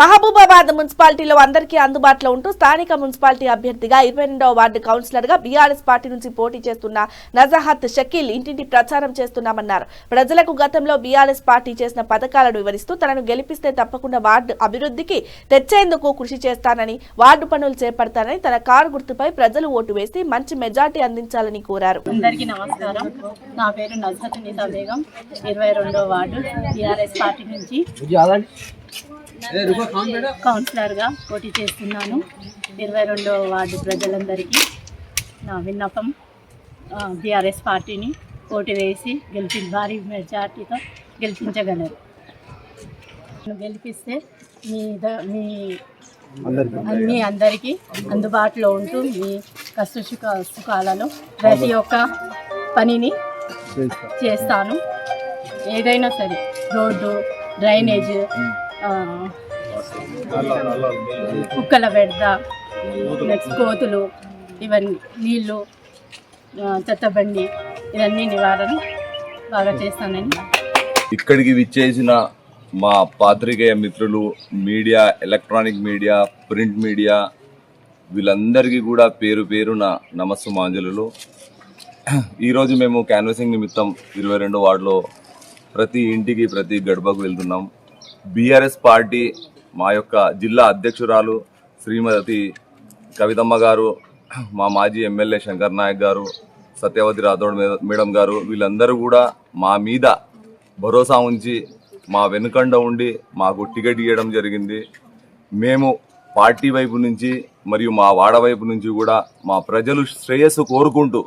మహబూబాబాద్ మున్సిపాలిటీలో అందరికీ అందుబాటులో ఉంటూ స్థానిక మున్సిపాలిటీ అభ్యర్థిగా 22వ వార్డు కౌన్సిలర్ గా బీఆర్ఎస్ పార్టీ నుంచి పోటీ చేస్తున్న నజాహత్ షకీల్ ఇంటింటి ప్రచారం చేస్తున్నామన్నారు. ప్రజలకు గతంలో బీఆర్ఎస్ పార్టీ చేసిన పథకాలను వివరిస్తూ తనను గెలిపిస్తే తప్పకుండా వార్డు అభివృద్ధికి తెచ్చేందుకు కృషి చేస్తానని, వార్డు పనులు చేపడతానని, తన కారు గుర్తుపై ప్రజలు ఓటు వేసి మంచి మెజార్టీ అందించాలని కోరారు. అందరికీ నమస్కారం. నా పేరు నజాహత్ Nisa Begum, 22వ ward BRS party నుంచి కౌన్సిలర్గా పోటీ చేస్తున్నాను. 22వ వార్డు ప్రజలందరికీ నా విన్నపం, బీఆర్ఎస్ పార్టీని ఓటు వేసి భారీ మెజార్టీతో గెలిపించగలరు. గెలిపిస్తే మీ అందరికీ అందుబాటులో ఉంటూ మీ కష్ట సుఖాలలో ప్రతి ఒక్క పనిని చేస్తాను. ఏదైనా సరే, రోడ్డు, డ్రైనేజ్, కుక్కల బెడద, నెక్స్ట్ కోతులు, ఇవన్నీ నీళ్ళు, చెత్తబండి, ఇవన్నీ నివారణ బాగా చేస్తానని. ఇక్కడికి విచ్చేసిన మా పాత్రికేయ మిత్రులు, media, electronic media, print media, వీళ్ళందరికీ కూడా పేరు పేరున నమస్సుమాంజలులు. ఈరోజు మేము క్యాన్వసింగ్ నిమిత్తం 22వ వార్డులో ప్రతి ఇంటికి, ప్రతి గడపకు వెళ్తున్నాం. బీఆర్ఎస్ పార్టీ మా యొక్క జిల్లా అధ్యక్షురాలు శ్రీమతి కవితమ్మ గారు, మా మాజీ ఎమ్మెల్యే శంకర్ నాయక్ గారు, సత్యవతి రాథోడ్ మేడం గారు, వీళ్ళందరూ కూడా మా మీద భరోసా ఉంచి మా వెనుకండ ఉండి మాకు టికెట్ ఇవ్వడం జరిగింది. మేము పార్టీ వైపు నుంచి మరియు మా వాడ వైపు నుంచి కూడా మా ప్రజలు శ్రేయస్సు కోరుకుంటూ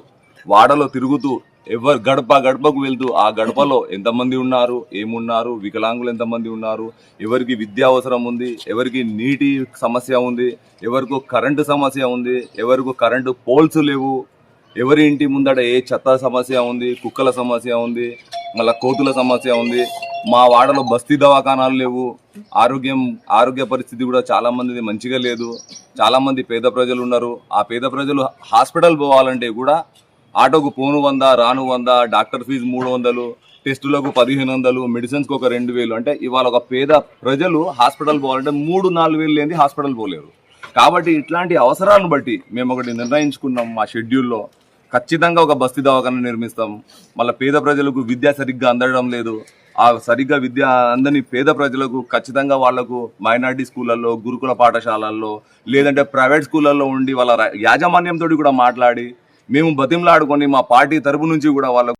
వాడలో తిరుగుతూ ఎవరు గడపకు వెళ్తూ ఆ గడపలో ఎంతమంది ఉన్నారు, ఏమున్నారు, వికలాంగులు ఎంతమంది ఉన్నారు, ఎవరికి విద్య అవసరం ఉంది, ఎవరికి నీటి సమస్య ఉంది, ఎవరికి కరెంటు సమస్య ఉంది, ఎవరికి కరెంటు పోల్స్ లేవు, ఎవరి ఇంటి ముందట ఏ చెత్త సమస్య ఉంది, కుక్కల సమస్య ఉంది, మళ్ళీ కోతుల సమస్య ఉంది. మా వాడలో బస్తీ దవాఖానాలు లేవు. ఆరోగ్య పరిస్థితి కూడా చాలా మందిది మంచిగా లేదు. చాలా మంది పేద ప్రజలు ఉన్నారు. ఆ పేద ప్రజలు హాస్పిటల్ పోవాలంటే కూడా ఆటోకు పోను 100, రాను 100, డాక్టర్ ఫీజు 300, టెస్టులకు 1500, మెడిసిన్స్కి ఒక 2000. అంటే ఇవాళ ఒక పేద ప్రజలు హాస్పిటల్ పోవాలంటే 3-4 వేలు లేని హాస్పిటల్ పోలేరు. కాబట్టి ఇట్లాంటి అవసరాలను బట్టి మేము ఒకటి నిర్ణయించుకున్నాం. మా షెడ్యూల్లో ఖచ్చితంగా ఒక బస్తీ దవాఖాన నిర్మిస్తాం. మళ్ళీ పేద ప్రజలకు విద్య సరిగ్గా అందడం లేదు. ఆ సరిగ్గా విద్య అందని పేద ప్రజలకు ఖచ్చితంగా వాళ్లకు మైనారిటీ స్కూళ్ళల్లో, గురుకుల పాఠశాలల్లో, లేదంటే ప్రైవేట్ స్కూళ్ళల్లో ఉండి వాళ్ళ యాజమాన్యంతో కూడా మాట్లాడి మేము బతిమలాడుకొని మా పార్టీ తరపు నుంచి కూడా వాళ్ళకు